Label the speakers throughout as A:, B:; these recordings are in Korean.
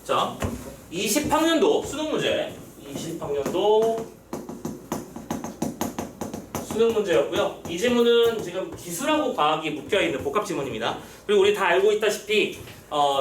A: 자, 20학년도 수능 문제. 20학년도 수능 문제였고요. 이 지문은 지금 기술하고 과학이 묶여있는 복합 지문입니다. 그리고 우리 다 알고 있다시피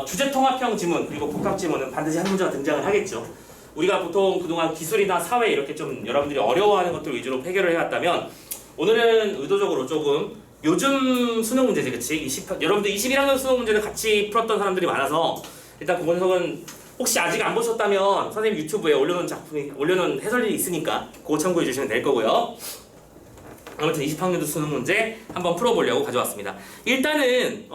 A: 주제통합형 지문 그리고 복합 지문은 반드시 한 문제가 등장을 하겠죠. 우리가 보통 그동안 기술이나 사회 이렇게 좀 여러분들이 어려워하는 것들 위주로 해결을 해왔다면 오늘은 의도적으로 조금 요즘 수능 문제지, 그치? 여러분들 21학년 수능 문제를 같이 풀었던 사람들이 많아서 일단 그 분석은 혹시 아직 안 보셨다면 선생님 유튜브에 올려놓은 해설이 있으니까 그거 참고해 주시면 될 거고요. 아무튼 20학년도 수능 문제 한번 풀어보려고 가져왔습니다. 일단은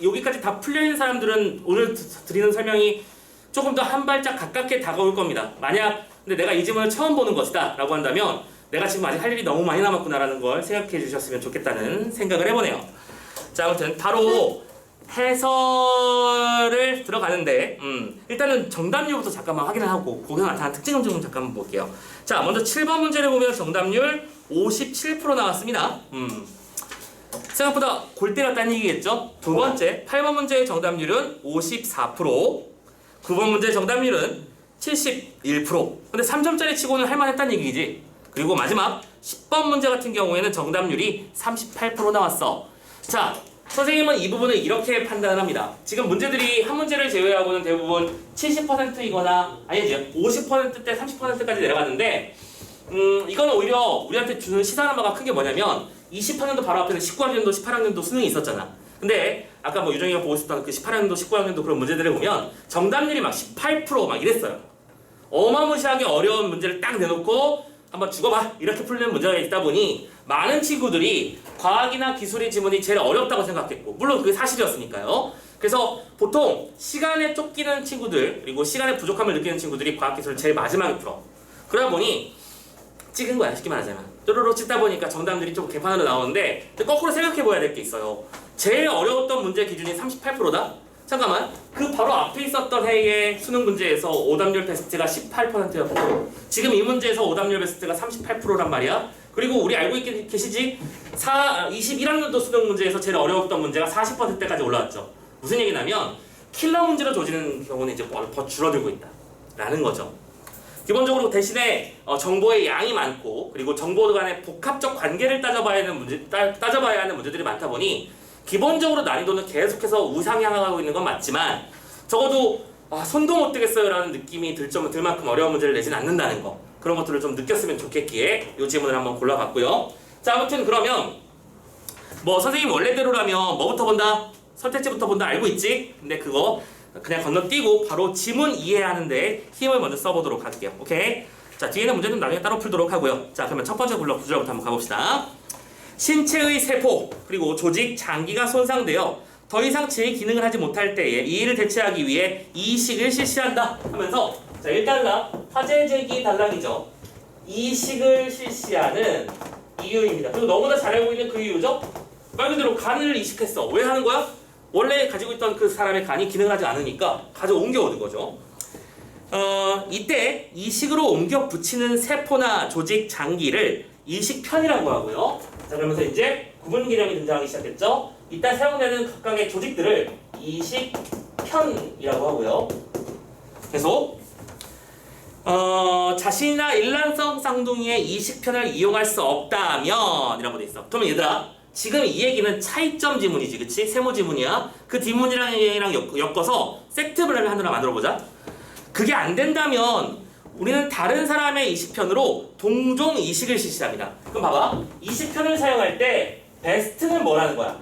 A: 여기까지 다 풀려있는 사람들은 오늘 드리는 설명이 조금 더 한 발짝 가깝게 다가올 겁니다. 만약 근데 내가 이 지문을 처음 보는 것이다 라고 한다면 내가 지금 아직 할 일이 너무 많이 남았구나 라는 걸 생각해 주셨으면 좋겠다는 생각을 해보네요. 자, 아무튼 바로 해설을 들어가는데 일단은 정답률부터 잠깐만 확인을 하고 거기서 나타난 특징을 좀 잠깐만 볼게요. 자, 먼저 7번 문제를 보면 정답률 57% 나왔습니다. 생각보다 골 때렸다는 얘기겠죠? 두 번째 8번 문제의 정답률은 54%, 9번 문제의 정답률은 71%. 근데 3점짜리 치고는 할만했다는 얘기지. 그리고 마지막 10번 문제 같은 경우에는 정답률이 38% 나왔어. 자, 선생님은 이 부분을 이렇게 판단을 합니다. 지금 문제들이 한 문제를 제외하고는 대부분 70%이거나 아니죠, 50%대 30%까지 내려갔는데 이거는 오히려 우리한테 주는 시사하는 바가 큰 게 뭐냐면 20학년도 바로 앞에는 19학년도 18학년도 수능이 있었잖아. 근데 아까 뭐 유정이가 보고 있었던 그 18학년도 19학년도 그런 문제들을 보면 정답률이 막 18% 막 이랬어요. 어마무시하게 어려운 문제를 딱 내놓고 한번 죽어봐 이렇게 풀리는 문제가 있다 보니 많은 친구들이 과학이나 기술의 지문이 제일 어렵다고 생각했고, 물론 그게 사실이었으니까요. 그래서 보통 시간에 쫓기는 친구들 그리고 시간의 부족함을 느끼는 친구들이 과학기술을 제일 마지막에 풀어. 그러다 보니 찍은 거야, 쉽게 말하자면. 또르르 찍다 보니까 정답들이 좀 개판으로 나오는데 거꾸로 생각해봐야 될 게 있어요. 제일 어려웠던 문제 기준이 38%다? 잠깐만, 그 바로 앞에 있었던 해의 수능 문제에서 오답률 베스트가 18%였고 지금 이 문제에서 오답률 베스트가 38%란 말이야. 그리고 우리 알고 계시지? 21학년도 수능 문제에서 제일 어려웠던 문제가 40%대까지 올라왔죠. 무슨 얘기냐면 킬러 문제로 조지는 경우는 이제 더 줄어들고 있다 라는 거죠. 기본적으로 대신에 정보의 양이 많고 그리고 정보 간의 복합적 관계를 따져봐야 하는 문제들이 많다 보니 기본적으로 난이도는 계속해서 우상향하고 있는 건 맞지만 적어도 손도 못 대겠어요 라는 느낌이 들 만큼 어려운 문제를 내진 않는다는 거, 그런 것들을 좀 느꼈으면 좋겠기에 이 질문을 한번 골라봤고요. 자, 아무튼 그러면 뭐 선생님 원래대로라면 뭐부터 본다? 선택지부터 본다 알고 있지? 근데 그거 그냥 건너뛰고 바로 지문 이해하는데 힘을 먼저 써보도록 할게요. 오케이? 자, 뒤에는 문제는 나중에 따로 풀도록 하고요. 자, 그러면 첫 번째 구절부터 한번 가봅시다. 신체의 세포 그리고 조직, 장기가 손상되어 더 이상 제 기능을 하지 못할 때에 이를 대체하기 위해 이식을 실시한다 하면서, 자, 일단은 화재 제기 단락이죠. 이식을 실시하는 이유입니다. 그리고 너무나 잘 알고 있는 그 이유죠. 말 그대로 간을 이식했어. 왜 하는 거야? 원래 가지고 있던 그 사람의 간이 기능하지 않으니까 가져 옮겨오는 거죠. 이때 이식으로 옮겨 붙이는 세포나 조직, 장기를 이식편이라고 하고요. 자, 그러면서 이제 구분 개념이 등장하기 시작했죠. 이때 사용되는 각각의 조직들을 이식편이라고 하고요. 계속 자신이나 일란성 쌍둥이의 이식편을 이용할 수 없다면 이라고 돼 있어. 그러면 얘들아, 지금 이 얘기는 차이점 지문이지, 그치? 세모 지문이야. 그 뒷문이랑 엮어서 섹트블랙을 하나 만들어보자. 그게 안 된다면 우리는 다른 사람의 이식편으로 동종 이식을 실시합니다. 그럼 봐봐, 이식편을 사용할 때 베스트는 뭐라는 거야?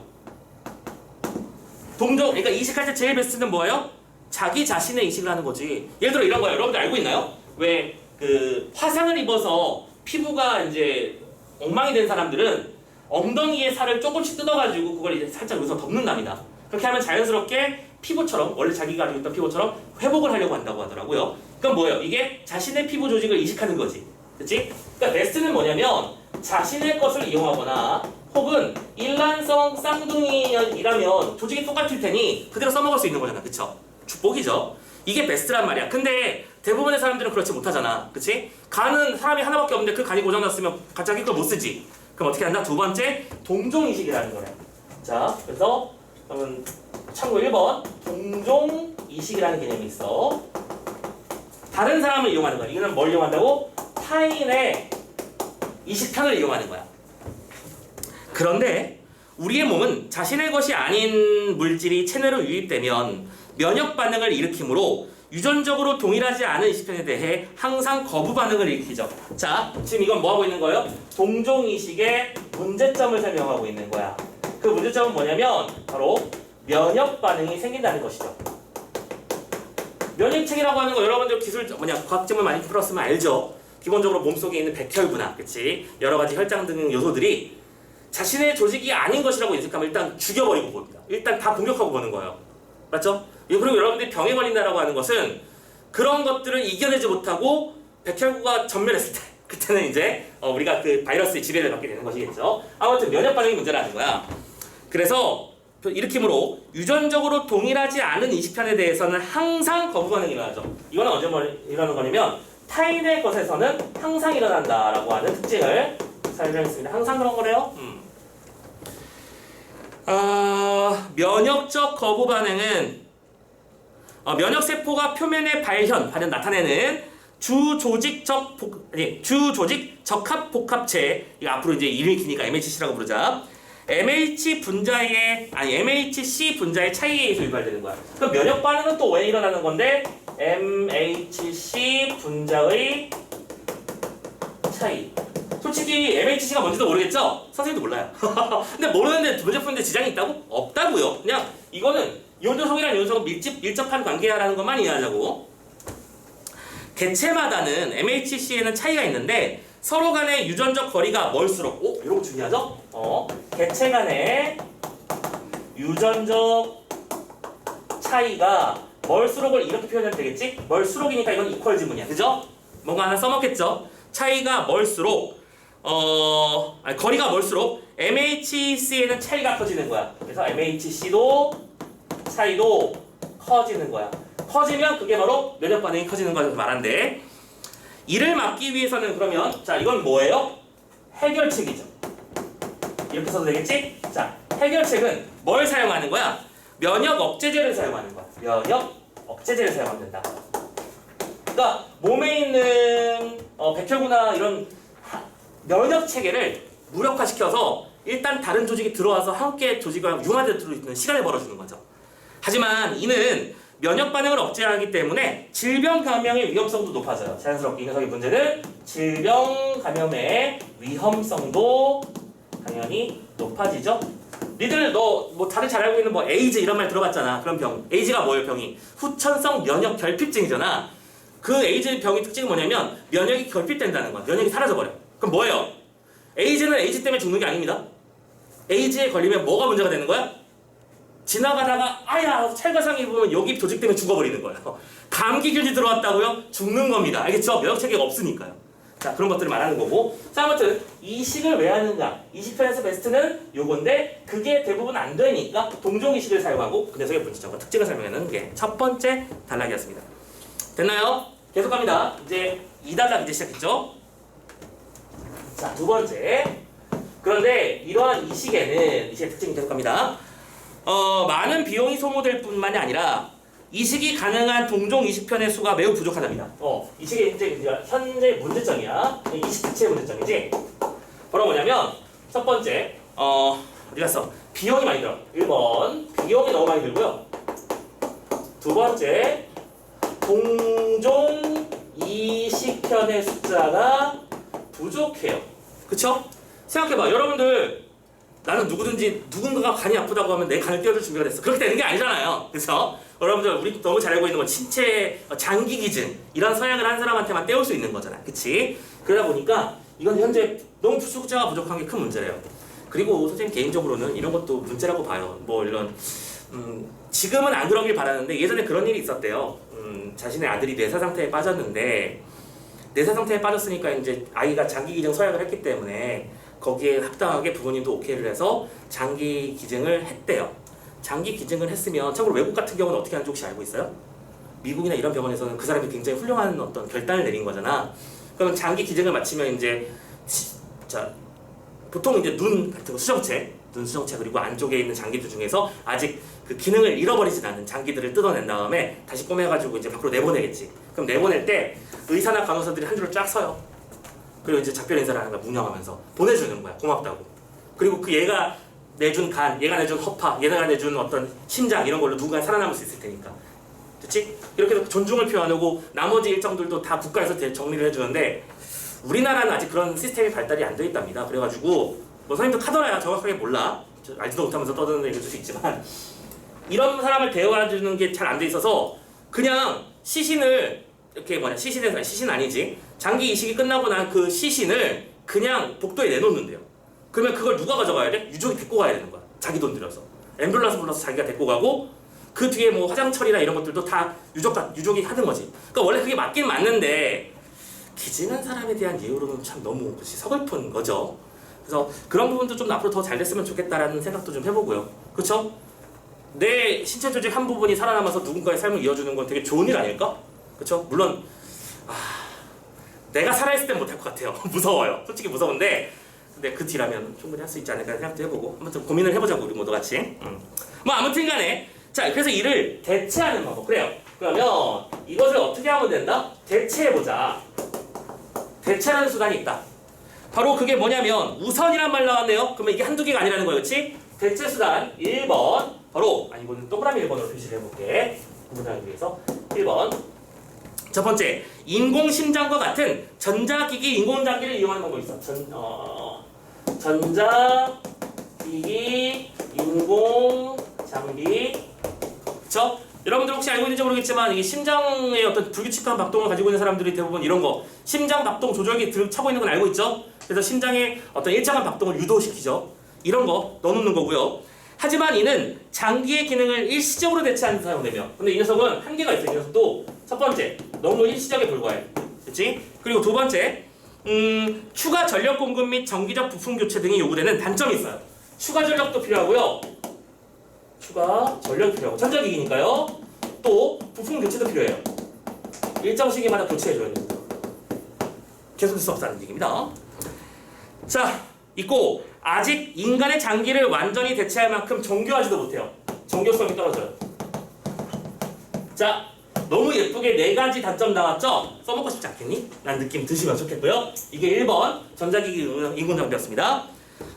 A: 그러니까 이식할 때 제일 베스트는 뭐예요? 자기 자신의 이식을 하는 거지. 예를 들어 이런 거예요. 여러분들 알고 있나요? 왜 그 화상을 입어서 피부가 이제 엉망이 된 사람들은 엉덩이에 살을 조금씩 뜯어가지고 그걸 이제 살짝 여기서 덮는답니다. 그렇게 하면 자연스럽게 피부처럼, 원래 자기가 가지고 있던 피부처럼 회복을 하려고 한다고 하더라고요. 그럼 뭐예요? 이게 자신의 피부 조직을 이식하는 거지. 그치? 그러니까 베스트는 뭐냐면 자신의 것을 이용하거나 혹은 일란성 쌍둥이라면 조직이 똑같을 테니 그대로 써먹을 수 있는 거잖아. 그쵸? 축복이죠. 이게 베스트란 말이야. 근데 대부분의 사람들은 그렇지 못하잖아. 그치? 간은 사람이 하나밖에 없는데 그 간이 고장났으면 갑자기 그걸 못 쓰지. 그럼 어떻게 한다? 두 번째, 동종이식이라는 거야. 자, 그래서 그러면 참고 1번 동종 이식이라는 개념이 있어. 다른 사람을 이용하는 거야. 이거는 뭘 이용한다고? 타인의 이식편을 이용하는 거야. 그런데 우리의 몸은 자신의 것이 아닌 물질이 체내로 유입되면 면역 반응을 일으키므로 유전적으로 동일하지 않은 이식편에 대해 항상 거부 반응을 일으키죠. 자, 지금 이건 뭐 하고 있는 거예요? 동종 이식의 문제점을 설명하고 있는 거야. 그 문제점은 뭐냐면 바로 면역 반응이 생긴다는 것이죠. 면역체계라고 하는 거 여러분들 기술 과학점을 많이 풀었으면 알죠. 기본적으로 몸속에 있는 백혈구나, 그치? 여러 가지 혈장 등 요소들이 자신의 조직이 아닌 것이라고 인식하면 일단 죽여버리고 봅니다. 일단 다 공격하고 보는 거예요. 맞죠? 그리고 여러분들이 병에 걸린다라고 하는 것은 그런 것들을 이겨내지 못하고 백혈구가 전멸했을 때 그때는 이제 우리가 그 바이러스의 지배를 받게 되는 것이겠죠. 아무튼 면역 반응이 문제라는 거야. 그래서 일으킴으로 유전적으로 동일하지 않은 이식편에 대해서는 항상 거부 반응이 일어나죠. 이거는 언제 일어나는 거냐면 타인의 것에서는 항상 일어난다라고 하는 특징을 설명했습니다. 항상 그런 거래요. 면역적 거부 반응은 면역세포가 표면의 발현 나타내는 주조직 적합복합체, 이거 앞으로 이제 이름이 기니까 MHC라고 부르자. MHC 분자의 MHC 분자의 차이에 의해서 유발되는 거야. 그럼 면역 반응은 또 왜 일어나는 건데? MHC 분자의 차이. 솔직히 MHC가 뭔지도 모르겠죠? 선생님도 몰라요. 근데 모르는데 문제 푸는데 지장이 있다고? 없다고요. 그냥 이거는 요조성이랑 요조성은 밀접한 관계야라는 것만 이해하자고. 개체마다는 MHC에는 차이가 있는데 서로 간의 유전적 거리가 멀수록 이런 거 중요하죠? 개체 간의 유전적 차이가 멀수록을 이렇게 표현하면 되겠지? 멀수록이니까 이건 이퀄 지문이야. 그죠? 뭔가 하나 써먹겠죠? 차이가 멀수록 거리가 멀수록 MHC에는 차이가 커지는 거야. 그래서 MHC도 차이도 커지는 거야. 커지면 그게 바로 면역 반응이 커지는 거라고 말한대. 이를 막기 위해서는 그러면 자 이건 뭐예요? 해결책이죠. 이렇게 써도 되겠지? 자, 해결책은 뭘 사용하는 거야? 면역 억제제를 사용하는 거야. 면역 억제제를 사용하면 된다. 그러니까 몸에 있는 백혈구나 이런 면역 체계를 무력화시켜서 일단 다른 조직이 들어와서 함께 조직과 융화되어 들어있는 시간을 벌어주는 거죠. 하지만 이는 면역 반응을 억제하기 때문에 질병 감염의 위험성도 높아져요. 자연스럽게 이 녀석의 문제는 질병 감염의 위험성도 당연히 높아지죠. 니들 너 뭐 다들 잘 알고 있는 뭐 에이즈 이런 말 들어봤잖아. 그런 병. 에이즈가 뭐예요? 병이 후천성 면역 결핍증이잖아. 그 에이즈 병의 특징은 뭐냐면 면역이 결핍된다는 거야. 면역이 사라져버려. 그럼 뭐예요? 에이즈는 에이즈 때문에 죽는 게 아닙니다. 에이즈에 걸리면 뭐가 문제가 되는 거야? 지나가다가 아야 찰과상 입으면 여기 조직 때문에 죽어버리는 거예요. 감기균이 들어왔다고요? 죽는 겁니다. 알겠죠? 면역체계가 없으니까요. 자, 그런 것들을 말하는 거고. 자, 아무튼 이식을 왜 하는가? 이식편에서 베스트는 요건데 그게 대부분 안 되니까 동종 이식을 사용하고 그 녀석의 문제점과 특징을 설명하는 게 첫 번째 단락이었습니다. 됐나요? 계속 갑니다. 이제 2단락 이제 시작했죠? 자, 두 번째. 그런데 이러한 이식의 특징이 계속 갑니다. 많은 비용이 소모될 뿐만이 아니라 이식이 가능한 동종 이식편의 수가 매우 부족하답니다. 이식의 현재 문제점이야. 이식 자체의 문제점이지. 바로 뭐냐면 첫 번째, 어디 갔어? 비용이 많이 들어. 1번, 비용이 너무 많이 들고요. 두 번째, 동종 이식편의 숫자가 부족해요. 그쵸? 생각해봐. 여러분들 나는 누군가가 간이 아프다고 하면 내 간을 띄워줄 준비가 됐어. 그렇게 되는 게 아니잖아요. 그래서 여러분들 우리 너무 잘 알고 있는 건 신체 장기 기증 이런 서양을 한 사람한테만 떼올 수 있는 거잖아. 그치? 그러다 보니까 이건 현재 너무 숫자가 부족한 게 큰 문제래요. 그리고 선생님 개인적으로는 이런 것도 문제라고 봐요. 뭐 이런 지금은 안 그러길 바라는데 예전에 그런 일이 있었대요. 자신의 아들이 뇌사 상태에 빠졌는데 뇌사 상태에 빠졌으니까 이제 아이가 장기 기증 서약을 했기 때문에 거기에 합당하게 부모님도 오케이를 해서 장기 기증을 했대요. 장기 기증을 했으면 참고로 외국 같은 경우는 어떻게 하는지 혹시 알고 있어요? 미국이나 이런 병원에서는 그 사람이 굉장히 훌륭한 어떤 결단을 내린 거잖아. 그러면 장기 기증을 마치면 이제 보통 이제 눈 같은 거 수정체 눈수정체 그리고 안쪽에 있는 장기들 중에서 아직 그 기능을 잃어버리진 않은 장기들을 뜯어낸 다음에 다시 꼬매가지고 이제 밖으로 내보내겠지. 그럼 내보낼 때 의사나 간호사들이 한 줄을 쫙 서요. 그리고 이제 작별 인사를 하는 거야. 묵념하면서 보내주는 거야. 고맙다고. 그리고 그 얘가 내준 간, 얘가 내준 허파, 얘가 내준 어떤 심장 이런 걸로 누군가 살아남을 수 있을 테니까. 그치? 이렇게 해서 존중을 표현하고 나머지 일정들도 다 국가에서 정리를 해주는데 우리나라는 아직 그런 시스템이 발달이 안 돼 있답니다. 그래가지고 뭐 선생님도 카더라야 정확하게 몰라. 알지도 못하면서 떠드는 얘기일 수 있지만 이런 사람을 대우해주는 게 잘 안 돼 있어서 그냥 시신을 이렇게 시신에서 시신 아니지 장기 이식이 끝나고 난 그 시신을 그냥 복도에 내놓는데요. 그러면 그걸 누가 가져가야 돼? 유족이 데리고 가야 되는 거야. 자기 돈 들여서 앰뷸런스 불러서 자기가 데리고 가고 그 뒤에 뭐 화장처리나 이런 것들도 다 유족이 하는 거지. 그러니까 원래 그게 맞긴 맞는데 기증한 사람에 대한 예우로는 참 너무 서글픈 거죠. 그래서 그런 부분도 좀 앞으로 더 잘 됐으면 좋겠다라는 생각도 좀 해보고요. 그렇죠? 내 신체 조직 한 부분이 살아남아서 누군가의 삶을 이어주는 건 되게 좋은 일 아닐까? 그렇죠? 물론 내가 살아있을 땐 못할 것 같아요. 무서워요. 솔직히 무서운데 근데 그 뒤라면 충분히 할 수 있지 않을까 생각도 해보고 아무튼 고민을 해보자고 우리 모두 같이. 뭐 아무튼간에 자 그래서 이를 대체하는 방법. 그래요. 그러면 이것을 어떻게 하면 된다? 대체해보자. 대체하는 수단이 있다. 바로 그게 뭐냐면 우선이란 말 나왔네요. 그러면 이게 한두 개가 아니라는 거예요. 그렇지? 대체 수단 1번 바로 이거는 동그라미 1번으로 표시를 해볼게. 구분하기 위해서 1번 첫 번째 인공심장과 같은 전자기기 인공장기를 이용하는 방법이 있어. 전자기기 인공장비 그쵸? 여러분들 혹시 알고 있는지 모르겠지만 이게 심장의 어떤 불규칙한 박동을 가지고 있는 사람들이 대부분 이런 거 심장 박동 조절기 차고 있는 건 알고 있죠? 그래서 심장의 어떤 일정한 박동을 유도시키죠. 이런 거 넣어놓는 거고요. 하지만 이는 장기의 기능을 일시적으로 대체하는 데 사용되며 근데 이 녀석은 한계가 있어요. 이 녀석도 첫 번째 너무 일시적에 불과해. 그치? 그리고 두 번째 추가 전력 공급 및 정기적 부품 교체 등이 요구되는 단점이 있어요. 추가 전력도 필요하고요. 추가 전력이 필요하고 전자기기니까요. 또 부품 교체도 필요해요. 일정 시기마다 교체해줘야 됩니다. 계속될 수 없다는 얘기입니다. 자, 있고 아직 인간의 장기를 완전히 대체할 만큼 정교하지도 못해요. 정교성이 떨어져요. 자, 너무 예쁘게 4가지 단점 나왔죠? 써먹고 싶지 않겠니? 라는 느낌 드시면 좋겠고요. 이게 1번 전자기기 인공장비였습니다.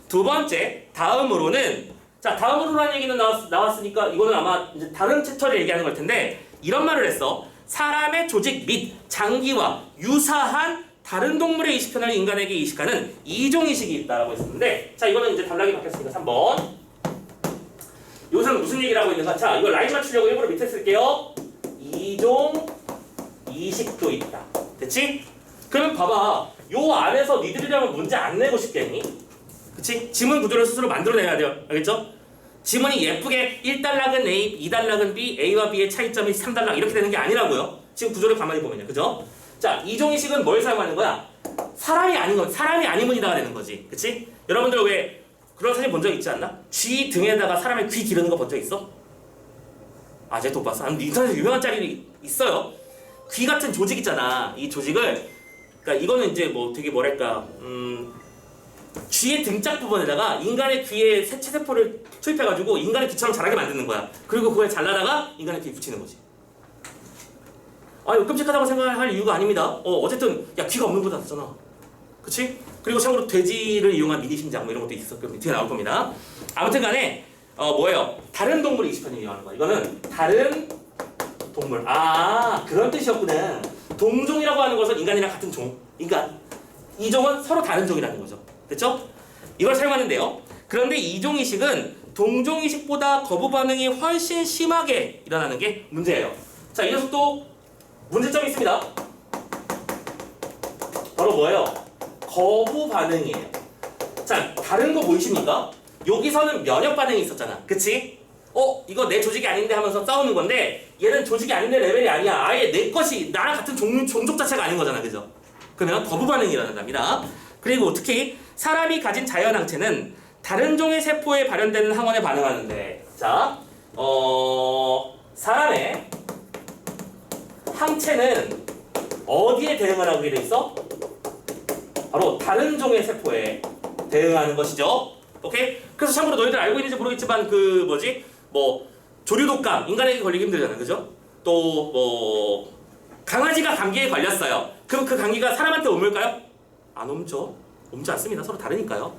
A: 두 번째, 다음으로는 자, 다음으로라는 얘기는 나왔으니까 이거는 아마 이제 다른 챕터를 얘기하는 걸 텐데 이런 말을 했어. 사람의 조직 및 장기와 유사한 다른 동물의 이식편을 인간에게 이식하는 이종이식이 있다라고 했었는데 자, 이거는 이제 단락이 바뀌었으니까 3번. 여기서는 무슨 얘기를 하고 있는가? 자, 이거 라인 맞추려고 일부러 밑에 쓸게요. 이종 이식도 있다. 됐지? 그러면 봐봐. 요 안에서 니들이라면 문제 안 내고 싶겠니? 그치? 지문 구조를 스스로 만들어내야 돼요. 알겠죠? 지문이 예쁘게 1단락은 A, 2단락은 B, A와 B의 차이점이 3단락 이렇게 되는 게 아니라고요. 지금 구조를 가만히 보면요. 그죠? 자, 이종이식은 뭘 사용하는 거야? 사람이 아니문이다가 되는 거지. 그치? 여러분들 왜 그런 사진 본 적 있지 않나? 쥐 등에다가 사람의 귀 기르는 거 본 적 있어? 아직도 못 봤어? 인터넷에 유명한 짤이 있어요. 귀 같은 조직 있잖아. 이 조직을 그러니까 이거는 이제 뭐 되게 뭐랄까 쥐의 등짝 부분에다가 인간의 귀에 체세포를 투입해가지고 인간의 귀처럼 자라게 만드는 거야. 그리고 그걸 잘라다가 인간의 귀에 붙이는 거지. 이거 끔찍하다고 생각할 이유가 아닙니다. 어쨌든 야 귀가 없는 거다 잖아. 그치? 그리고 참고로 돼지를 이용한 미니 심장 뭐 이런 것도 있었거든요. 뒤에 나올 겁니다. 아무튼간에 뭐예요? 다른 동물의 이식편을 이용하는 거야. 이거는 다른 동물. 그런 뜻이었구나. 동종이라고 하는 것은 인간이랑 같은 종. 인간. 이종은 서로 다른 종이라는 거죠. 됐죠? 이걸 사용하는데요. 그런데 이종이식은 동종이식보다 거부 반응이 훨씬 심하게 일어나는 게 문제예요. 자, 이 녀석도 문제점이 있습니다. 바로 뭐예요? 거부 반응이에요. 자, 다른 거 보이십니까? 여기서는 면역 반응이 있었잖아. 그치? 이거 내 조직이 아닌데 하면서 싸우는 건데 얘는 조직이 아닌데 레벨이 아니야. 아예 내 것이 나랑 같은 종족 자체가 아닌 거잖아. 그죠? 그러면 거부 반응이 일어난답니다. 그리고 특히 사람이 가진 자연항체는 다른 종의 세포에 발현되는 항원에 반응하는데 자, 사람의 항체는 어디에 대응을 하게 돼 있어? 바로 다른 종의 세포에 대응하는 것이죠. 오케이? 그래서 참고로 너희들 알고 있는지 모르겠지만 그 뭐지? 뭐 조류독감 인간에게 걸리기 힘들잖아, 그죠? 또 뭐 강아지가 감기에 걸렸어요. 그럼 그 감기가 사람한테 옮을까요? 안 옮죠. 옮지 않습니다. 서로 다르니까요.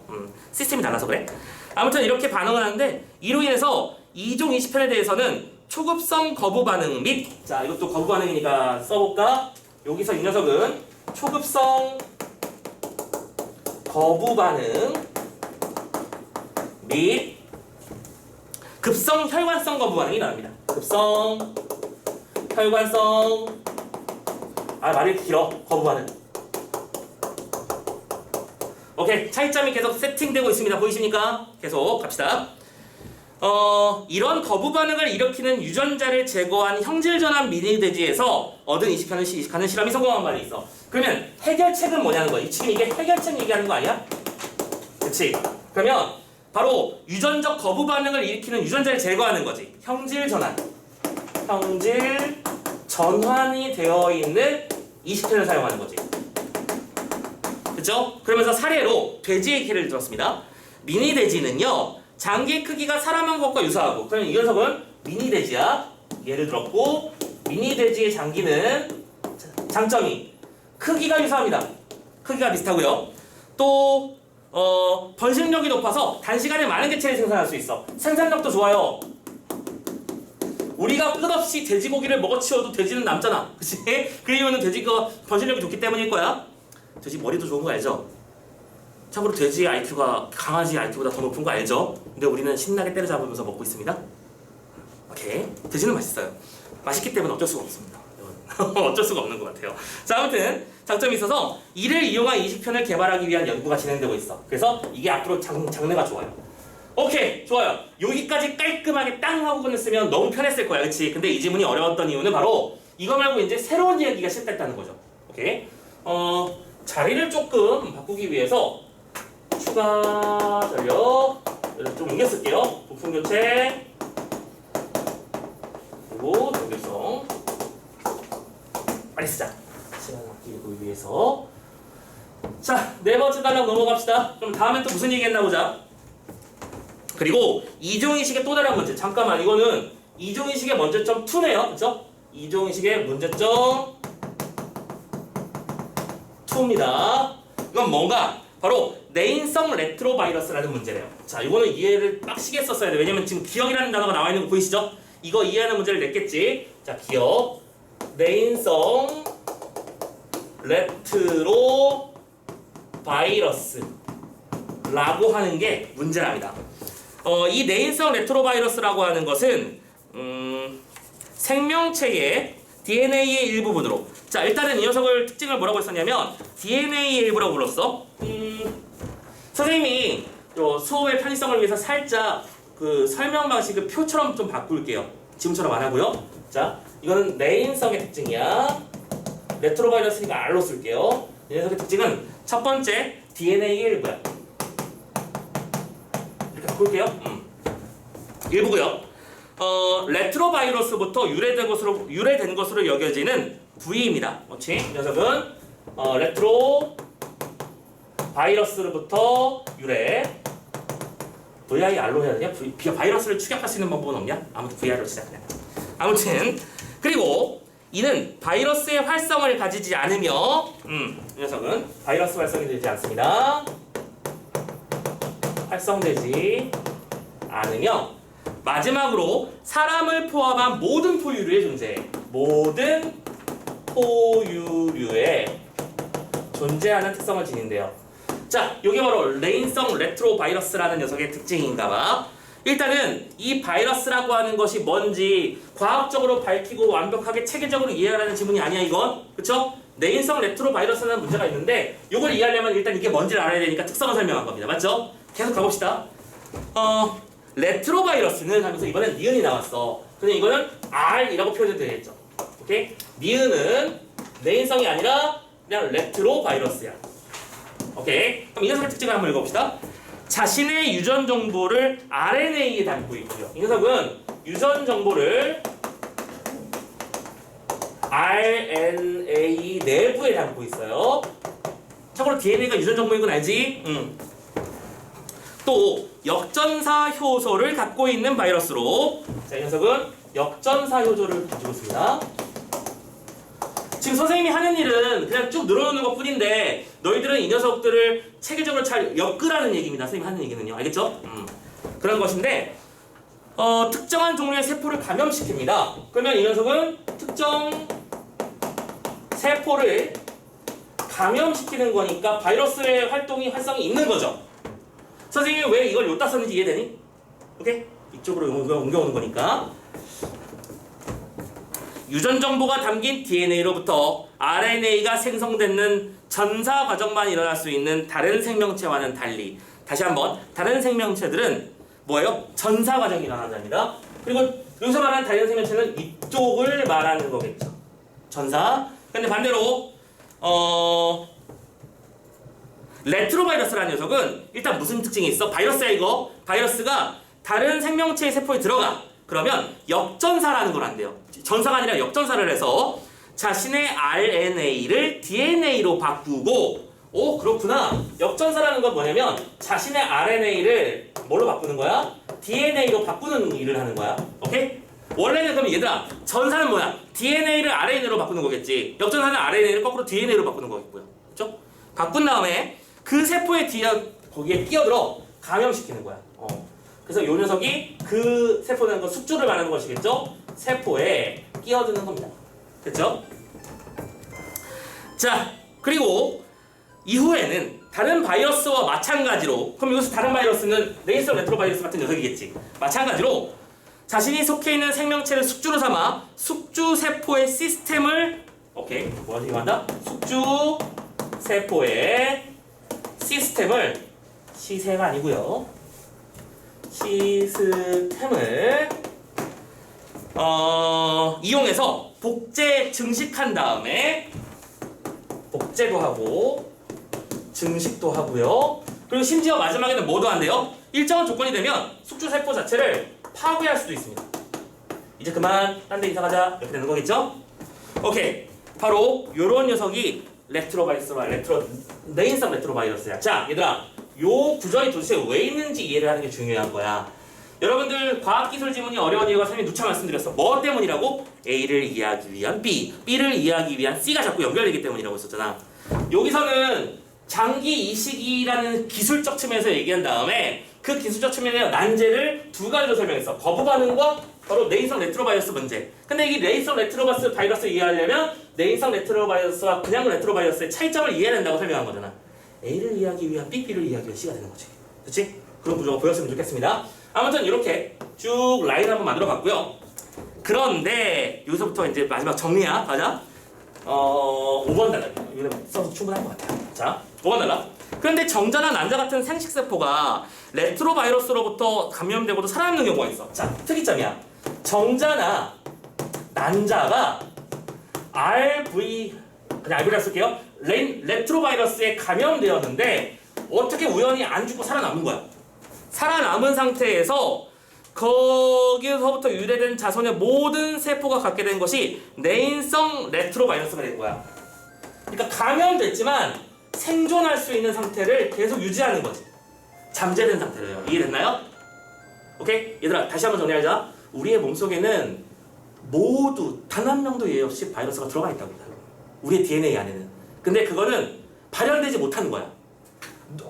A: 시스템이 달라서 그래. 아무튼 이렇게 반응을 하는데 이로 인해서 2종 20편에 대해서는 초급성 거부 반응 및 자 이것도 거부 반응이니까 써볼까? 여기서 이 녀석은 초급성 거부 반응 및 급성 혈관성 거부 반응이 나옵니다. 급성 혈관성 말이 길어. 거부 반응. 오케이. 차이점이 계속 세팅되고 있습니다. 보이십니까? 계속 갑시다. 이런 거부 반응을 일으키는 유전자를 제거한 형질전환 미니돼지에서 얻은 20편을 이식하는 실험이 성공한 바가 있어. 그러면 해결책은 뭐냐는 거야. 지금 이게 해결책 얘기하는 거 아니야? 그치? 그러면 바로 유전적 거부 반응을 일으키는 유전자를 제거하는 거지. 형질전환이 되어 있는 20편을 사용하는 거지. 그쵸? 그러면서 사례로 돼지의 예를 들었습니다. 미니 돼지는요, 장기 크기가 사람한 것과 유사하고, 그러면 이 녀석은 미니 돼지야. 예를 들었고, 미니 돼지의 장기는 장점이 크기가 유사합니다. 크기가 비슷하고요. 또 번식력이 높아서 단시간에 많은 개체를 생산할 수 있어. 생산력도 좋아요. 우리가 끝없이 돼지고기를 먹어치워도 돼지는 남잖아. 그치? 그 이유는 돼지가 번식력이 좋기 때문일 거야. 돼지 머리도 좋은 거 알죠? 참고로 돼지의 IQ가 강아지 IQ보다 더 높은 거 알죠? 근데 우리는 신나게 때려잡으면서 먹고 있습니다. 오케이. 돼지는 맛있어요. 맛있기 때문에 어쩔 수가 없습니다. 어쩔 수가 없는 것 같아요. 자, 아무튼 장점이 있어서 이를 이용한 20편을 개발하기 위한 연구가 진행되고 있어. 그래서 이게 앞으로 장래가 좋아요. 오케이, 좋아요. 여기까지 깔끔하게 땅 하고 끝냈으면 너무 편했을 거야, 그치? 근데 이 지문이 어려웠던 이유는 바로 이거 말고 이제 새로운 이야기가 시작됐다는 거죠. 오케이? 자리를 조금 바꾸기 위해서 추가 전력 좀 옮겨 쓸게요. 부품 교체 그리고 정교성 빨리 쓰자. 시간 아끼기 위해서. 자, 네 번째 단락 넘어갑시다. 그럼 다음엔 또 무슨 얘기 했나 보자. 그리고 이종이식의 또 다른 문제. 잠깐만, 이거는 이종이식의 문제점 2네요. 그쵸? 이종이식의 문제점 2입니다. 이건 뭔가 바로 내인성 레트로바이러스라는 문제래요. 자, 이거는 이해를 빡시게 썼어야 돼. 왜냐면 지금 기억이라는 단어가 나와 있는 거 보이시죠? 이거 이해하는 문제를 냈겠지. 자, 기억 내인성 레트로바이러스라고 하는 게 문제랍니다. 이 내인성 레트로바이러스라고 하는 것은 생명체의 DNA의 일부분으로, 자, 일단은 이 녀석을 특징을 뭐라고 했었냐면 DNA의 일부라고 불렀어. 선생님이 수업의 편의성을 위해서 살짝 그 설명 방식을 표처럼 좀 바꿀게요. 지금처럼 안 하고요. 자, 이거는 내인성의 특징이야. 레트로바이러스니까 R로 쓸게요. 이 녀석의 특징은 첫 번째 DNA의 일부야. 이렇게 바꿀게요. 일부고요. 레트로바이러스부터 유래된 것으로 여겨지는 부위입니다. 그렇지? 이 녀석은 레트로바이러스로부터 유래. VIR로 해야 되냐? 바이러스를 추격할 수 있는 방법은 없냐? 아무튼 VIR로 쓰자 그냥. 아무튼 그리고 이는 바이러스의 활성을 가지지 않으며 이 녀석은 바이러스 활성이 되지 않습니다. 활성되지 않으며 마지막으로 사람을 포함한 모든 포유류의 존재. 모든 포유류에 존재하는 특성을 지닌대요. 자, 이게 바로 레인성 레트로바이러스라는 녀석의 특징인가봐. 일단은 이 바이러스라고 하는 것이 뭔지 과학적으로 밝히고 완벽하게 체계적으로 이해하라는 지문이 아니야, 이건. 그쵸? 레인성 레트로바이러스라는 문제가 있는데 이걸 이해하려면 일단 이게 뭔지를 알아야 되니까 특성을 설명한 겁니다. 맞죠? 계속 가봅시다. 레트로바이러스는 하면서 이번엔 니은이 나왔어. 근데 이거는 R이라고 표현해도 되겠죠. 오케이? 니은은 내인성이 아니라 그냥 레트로바이러스야. 오케이? 그럼 이 녀석의 특징을 한번 읽어봅시다. 자신의 유전 정보를 RNA에 담고 있고요. 이 녀석은 유전 정보를 RNA 내부에 담고 있어요. 참고로 DNA가 유전 정보인 건 알지? 또 역전사 효소를 갖고 있는 바이러스로 자, 이 녀석은 역전사 효소를 가지고 있습니다. 지금 선생님이 하는 일은 그냥 쭉 늘어놓는 것 뿐인데 너희들은 이 녀석들을 체계적으로 잘 엮으라는 얘기입니다. 선생님이 하는 얘기는요. 알겠죠? 그런 것인데 특정한 종류의 세포를 감염시킵니다. 그러면 이 녀석은 특정 세포를 감염시키는 거니까 바이러스의 활성이 있는 거죠. 선생님이 왜 이걸 여기다 썼는지 이해되니? 오케이? 이쪽으로 옮겨오는 거니까. 유전 정보가 담긴 DNA로부터 RNA가 생성되는 전사 과정만 일어날 수 있는 다른 생명체와는 달리, 다시 한번 다른 생명체들은 뭐예요? 전사 과정이 일어난답니다. 그리고 여기서 말하는 다른 생명체는 이쪽을 말하는 거겠죠. 전사. 근데 반대로 레트로바이러스라는 녀석은 일단 무슨 특징이 있어? 바이러스야 이거. 바이러스가 다른 생명체의 세포에 들어가. 그러면 역전사라는 걸 한대요. 전사가 아니라 역전사를 해서 자신의 RNA를 DNA로 바꾸고 그렇구나. 역전사라는 건 뭐냐면 자신의 RNA를 뭘로 바꾸는 거야? DNA로 바꾸는 일을 하는 거야. 오케이? 원래는 그럼 얘들아 전사는 뭐야? DNA를 RNA로 바꾸는 거겠지. 역전사는 RNA를 거꾸로 DNA로 바꾸는 거겠고요. 그렇죠? 바꾼 다음에 그 세포에 거기에 끼어들어 감염시키는 거야. 그래서 요 녀석이 그 세포라는 건 숙주를 말하는 것이겠죠? 세포에 끼어드는 겁니다. 됐죠? 자, 그리고 이후에는 다른 바이러스와 마찬가지로, 그럼 여기서 다른 바이러스는 네이서 레트로바이러스 같은 녀석이겠지. 마찬가지로 자신이 속해 있는 생명체를 숙주로 삼아 숙주 세포의 시스템을 뭐라고 얘기한다? 숙주 세포의 시스템을 시세가 아니고요. 시스템을 이용해서 복제 증식한 다음에 복제도 하고 증식도 하고요. 그리고 심지어 마지막에는 뭐도 한대요? 일정한 조건이 되면 숙주세포 자체를 파괴할 수도 있습니다. 이제 그만 딴 데 이사 가자 이렇게 되는 거겠죠? 오케이, 바로 요런 녀석이 네인성 레트로바이러스야. 자, 얘들아, 요 구조이 도대체 왜 있는지 이해를 하는 게 중요한 거야. 여러분들 과학기술 지문이 어려운 이유가 선생님이 누차 말씀드렸어. 뭐 때문이라고? A를 이해하기 위한 B, B를 이해하기 위한 C가 자꾸 연결되기 때문이라고 했었잖아. 여기서는 장기 이식이라는 기술적 측면에서 얘기한 다음에 그 기술적 측면의 난제를 두 가지로 설명했어. 거부 반응과 바로 네이성 레트로바이러스 문제. 근데 이 네이성 레트로바이러스 이해하려면 네이성 레트로바이러스와 그냥 레트로바이러스의 차이점을 이해해야 된다고 설명한 거잖아. A를 이해하기 위한 B, B를 이해하기 위한 C가 되는 거지. 그렇지? 그런 구조가 보였으면 좋겠습니다. 아무튼 이렇게 쭉 라인 한번 만들어 봤고요. 그런데 여기서부터 이제 마지막 정리야. 가자. 5번 단락. 이거 써서 충분할 것 같아요. 자, 5번 단락. 그런데 정자나 난자 같은 생식세포가 레트로바이러스로부터 감염되고도 살아남는 경우가 있어. 자, 특이점이야. 정자나 난자가 그냥 RV라 쓸게요. 레트로바이러스에 감염되었는데 어떻게 우연히 안 죽고 살아남은 거야. 살아남은 상태에서 거기서부터 유래된 자손의 모든 세포가 갖게 된 것이 네인성 레트로바이러스가 된 거야. 그러니까 감염됐지만 생존할 수 있는 상태를 계속 유지하는 거지. 잠재된 상태래요. 이해됐나요? 오케이? 얘들아, 다시 한번 정리하자. 우리의 몸속에는 모두 단 한 명도 예외 없이 바이러스가 들어가 있다고 해요. 우리의 DNA 안에는. 근데 그거는 발현되지 못하는 거야.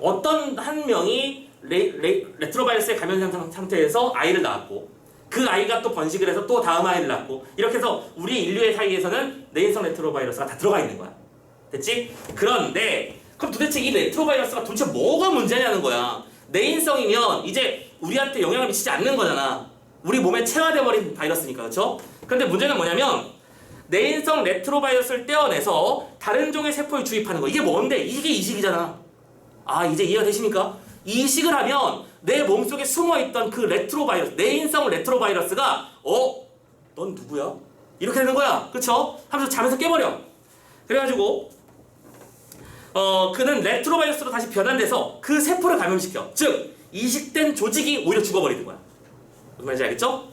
A: 어떤 한 명이 레트로바이러스에 감염된 상태에서 아이를 낳았고 그 아이가 또 번식을 해서 또 다음 아이를 낳고 이렇게 해서 우리 인류의 사이에서는 네인성 레트로바이러스가 다 들어가 있는 거야. 됐지? 그런데 그럼 도대체 이 레트로바이러스가 도대체 뭐가 문제냐는 거야. 네인성이면 이제 우리한테 영향을 미치지 않는 거잖아. 우리 몸에 체화돼 버린 바이러스니까. 그렇죠? 그런데 문제는 뭐냐면 네인성 레트로바이러스를 떼어내서 다른 종의 세포에 주입하는 거. 이게 뭔데? 이게 이식이잖아. 아, 이제 이해가 되십니까? 이식을 하면 내 몸속에 숨어있던 그 레트로바이러스, 네인성 레트로바이러스가 넌 누구야? 이렇게 되는 거야. 그쵸? 하면서 잠에서 깨버려. 그래가지고 그는 레트로바이러스로 다시 변환돼서 그 세포를 감염시켜. 즉 이식된 조직이 오히려 죽어버리는 거야. 무슨 말인지 알겠죠?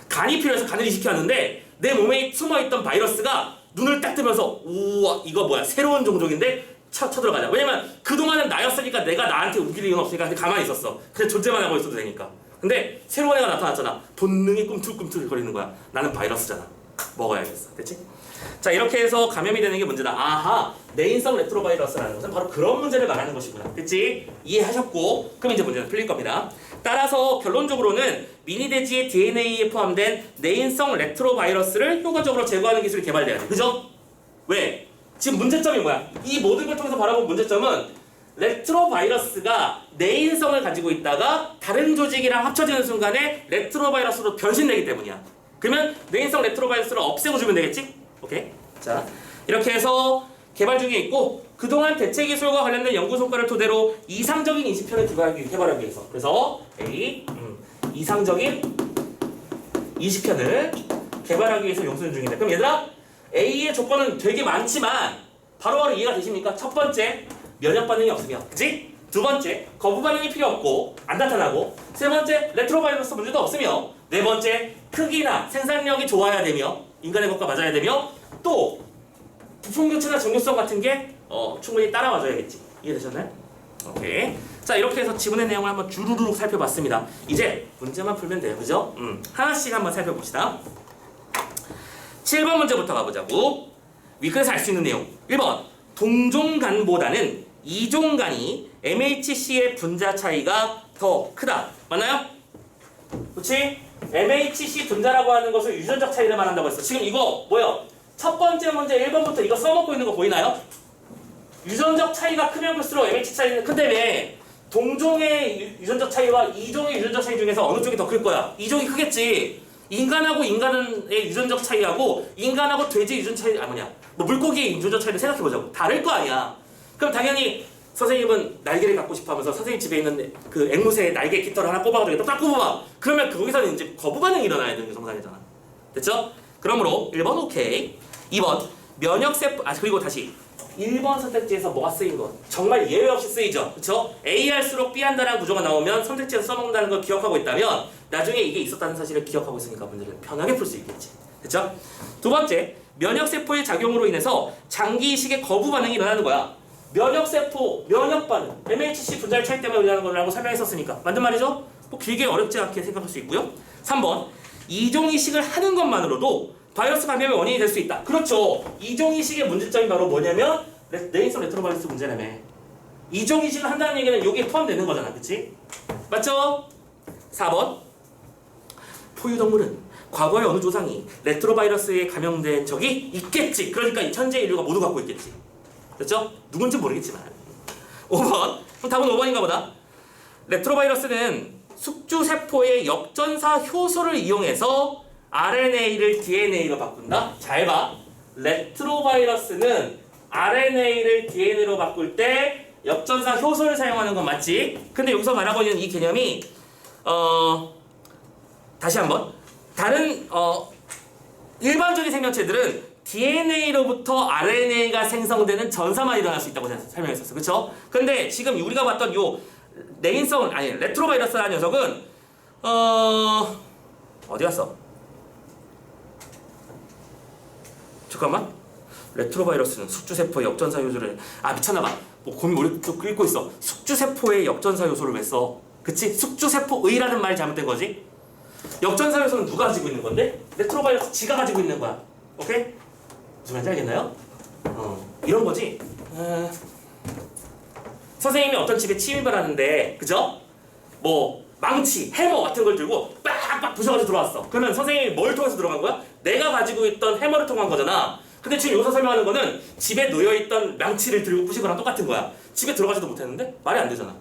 A: 간이 필요해서 간을 이식해왔는데 내 몸에 숨어있던 바이러스가 눈을 딱 뜨면서 우와 이거 뭐야 새로운 종족인데 쳐들어가자. 왜냐면 그동안은 나였으니까 내가 나한테 우길 이유는 없으니까 그냥 가만히 있었어. 그냥 존재만 하고 있어도 되니까. 근데 새로운 애가 나타났잖아. 본능이 꿈틀꿈틀 거리는 거야. 나는 바이러스잖아. 먹어야겠어. 됐지? 자, 이렇게 해서 감염이 되는 게 문제다. 아하, 내인성 레트로바이러스라는 것은 바로 그런 문제를 말하는 것이구나. 됐지? 이해하셨고, 그럼 이제 문제는 풀릴 겁니다. 따라서 결론적으로는 미니돼지의 DNA에 포함된 내인성 레트로바이러스를 효과적으로 제거하는 기술이 개발돼야 돼. 그죠? 왜? 지금 문제점이 뭐야? 이 모든 걸 통해서 바라본 문제점은 레트로바이러스가 내인성을 가지고 있다가 다른 조직이랑 합쳐지는 순간에 레트로바이러스로 변신되기 때문이야. 그러면 내인성 레트로바이러스를 없애고 주면 되겠지? 오케이? 자, 이렇게 해서 개발 중에 있고 그동안 대체 기술과 관련된 연구 성과를 토대로 이상적인 인식편을 개발하기 위해서 그래서 A 이상적인 인식편을 개발하기 위해서 용수는 중인데 그럼 얘들아 A의 조건은 되게 많지만 바로바로 이해가 되십니까? 첫 번째 면역 반응이 없으며 그치? 두 번째 거부 반응이 필요 없고 안 나타나고 세 번째 레트로바이러스 문제도 없으며 네 번째 크기나 생산력이 좋아야 되며 인간의 것과 맞아야 되며 또 부품 교체나 정교성 같은 게 충분히 따라와줘야겠지. 이해되셨나요? 오케이. 자, 이렇게 해서 지문의 내용을 한번 주르륵 살펴봤습니다. 이제 문제만 풀면 돼요. 그죠? 하나씩 한번 살펴봅시다. 7번 문제부터 가보자고. 위클에서 알 수 있는 내용. 1번. 동종간보다는 이종간이 MHC의 분자 차이가 더 크다. 맞나요? 그렇지? MHC 분자라고 하는 것을 유전적 차이를 말한다고 했어. 지금 이거 뭐야? 첫 번째 문제 1번부터 이거 써먹고 있는 거 보이나요? 유전적 차이가 크면 클수록 MHC 차이는 큰데 동종의 유전적 차이와 이종의 유전적 차이 중에서 어느 쪽이 더 클 거야? 이종이 크겠지. 인간하고 인간의 유전적 차이하고 인간하고 돼지 유전적 차이 뭐 물고기의 유전적 차이를 생각해보자고. 다를 거 아니야. 그럼 당연히 선생님은 날개를 갖고 싶어 하면서 선생님 집에 있는 그 앵무새의 날개 깃털을 하나 꼽아가지고 딱 꼽아봐. 그러면 거기서는 이제 거부 반응이 일어나야 되는 게 정상이잖아. 됐죠? 그러므로 1번 오케이. 2번 면역세포 그리고 다시 1번 선택지에서 뭐가 쓰인 것 정말 예외 없이 쓰이죠. 그쵸? A 할수록 B 한다라는 구조가 나오면 선택지에서 써먹는다는 걸 기억하고 있다면 나중에 이게 있었다는 사실을 기억하고 있으니까 문제를 편하게 풀 수 있겠지. 그쵸? 두 번째 면역세포의 작용으로 인해서 장기 이식의 거부 반응이 일어나는 거야. 면역세포, 면역반응, MHC 분자의 차이 때문에 일어나는 거라고 설명했었으니까 맞는 말이죠? 뭐 길게 어렵지 않게 생각할 수 있고요. 3번 이종이식을 하는 것만으로도 바이러스 감염의 원인이 될 수 있다. 그렇죠. 이종이식의 문제점이 바로 뭐냐면 내인성 레트로바이러스 문제라며. 이종이식을 한다는 얘기는 여기에 포함되는 거잖아. 그치? 맞죠? 4번 포유동물은 과거의 어느 조상이 레트로바이러스에 감염된 적이 있겠지. 그러니까 현재 인류가 모두 갖고 있겠지. 그렇죠? 누군지 모르겠지만 5번 그럼 답은 5번인가 보다. 레트로바이러스는 숙주세포의 역전사 효소를 이용해서 RNA를 DNA로 바꾼다? 잘 봐. 레트로바이러스는 RNA를 DNA로 바꿀 때 역전사 효소를 사용하는 건 맞지? 근데 여기서 말하고 있는 이 개념이 다시 한번 다른 일반적인 생명체들은 DNA로부터 RNA가 생성되는 전사만 일어날 수 있다고 설명했었어. 그쵸? 근데 지금 우리가 봤던 요 레트로바이러스라는 녀석은 어디 갔어? 잠깐만. 레트로바이러스는 숙주세포의 역전사 요소를 미쳤나봐. 뭐 고민 머리 또 끓고 있어. 숙주세포의 역전사 요소를 왜 써? 그치? 숙주세포의라는 말이 잘못된 거지? 역전사 요소는 누가 가지고 있는 건데? 레트로바이러스 지가 가지고 있는 거야. 오케이? 무슨 말인지 알겠나요? 이런 거지. 선생님이 어떤 집에 침입을 하는데, 그죠? 뭐 망치, 해머 같은 걸 들고 빡빡 부셔가지고 들어왔어. 그러면 선생님이 뭘 통해서 들어간 거야? 내가 가지고 있던 해머를 통한 거잖아. 근데 지금 여기서 설명하는 거는 집에 놓여있던 망치를 들고 부신 거랑 똑같은 거야. 집에 들어가지도 못했는데 말이 안 되잖아.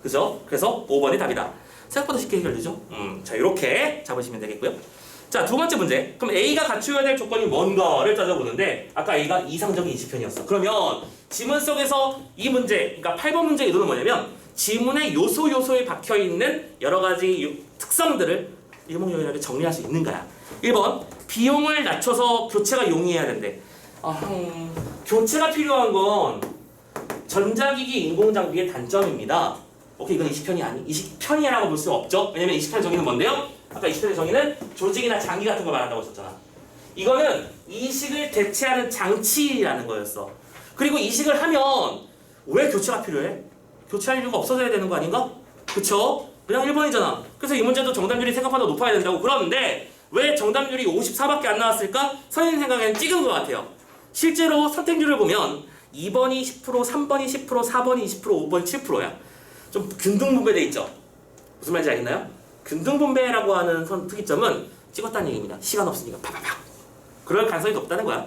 A: 그죠? 그래서 5번이 답이다. 생각보다 쉽게 해결되죠? 자, 이렇게 잡으시면 되겠고요. 자, 두 번째 문제. 그럼 A가 갖추어야 될 조건이 뭔가를 따져보는데 아까 A가 이상적인 인식편이었어. 그러면 지문 속에서 이 문제, 그러니까 8번 문제의 의도는 뭐냐면 지문의 요소에 박혀있는 여러 가지 특성들을 일목요연하게 정리할 수 있는 거야. 1번, 비용을 낮춰서 교체가 용이해야 된대. 교체가 필요한 건 전자기기 인공장비의 단점입니다. 오케이, 이건 20편이라고 볼 수 없죠. 왜냐면 20편 정의는 뭔데요? 아까 20편의 정의는 조직이나 장기 같은 걸 말한다고 했었잖아. 이거는 이식을 대체하는 장치라는 거였어. 그리고 이식을 하면 왜 교체가 필요해? 교체할 이유가 없어져야 되는 거 아닌가? 그쵸? 그냥 1번이잖아. 그래서 이 문제도 정답률이 생각보다 높아야 된다고. 그러는데 왜 정답률이 54밖에 안 나왔을까? 선생님 생각에는 찍은 것 같아요. 실제로 선택률을 보면 2번이 10%, 3번이 10%, 4번이 20%, 5번이 7%야. 좀 균등분배돼 있죠? 무슨 말인지 알겠나요? 균등분배라고 하는 특이점은 찍었다는 얘기입니다. 시간 없으니까 파파팍. 그럴 가능성이 높다는 거야.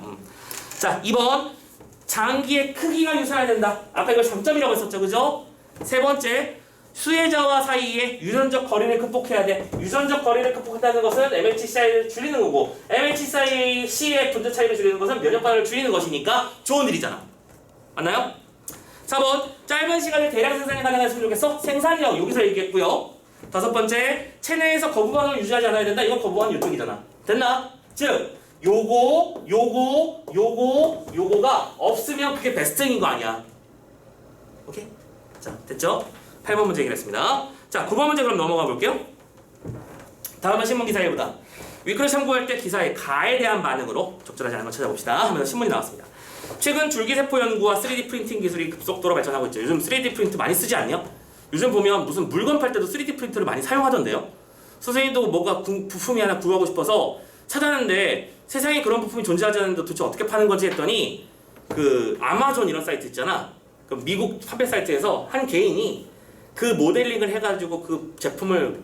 A: 자, 2번. 장기의 크기가 유사해야 된다. 아까 이걸 장점이라고 했었죠, 그죠? 세 번째, 수혜자와 사이에 유전적 거리를 극복해야 돼. 유전적 거리를 극복한다는 것은 MHC를 줄이는 거고, MHC의 분자 차이를 줄이는 것은 면역 반응을 줄이는 것이니까 좋은 일이잖아. 맞나요? 4번, 짧은 시간에 대량 생산이 가능했으면 좋겠어. 생산력 여기서 얘기했고요. 다섯 번째, 체내에서 거부 반응을 유지하지 않아야 된다. 이건 거부 반응 이쪽이잖아. 됐나? 즉 요거가 없으면 그게 베스트인 거 아니야. 오케이? 자, 됐죠? 8번 문제 해결했습니다. 자, 9번 문제 그럼 넘어가 볼게요. 다음은 신문 기사 일보다. 위크를 참고할 때 기사의 가에 대한 반응으로 적절하지 않은 걸 찾아봅시다 하면서 신문이 나왔습니다. 최근 줄기세포 연구와 3D 프린팅 기술이 급속도로 발전하고 있죠. 요즘 3D 프린트 많이 쓰지 않냐? 요즘 보면 무슨 물건 팔 때도 3D 프린터를 많이 사용하던데요. 선생님도 뭐가 부품이 하나 구하고 싶어서 찾았는데 세상에 그런 부품이 존재하지 않는데 도대체 어떻게 파는 건지 했더니 그 아마존 이런 사이트 있잖아. 그 미국 판매 사이트에서 한 개인이 그 모델링을 해가지고 그 제품을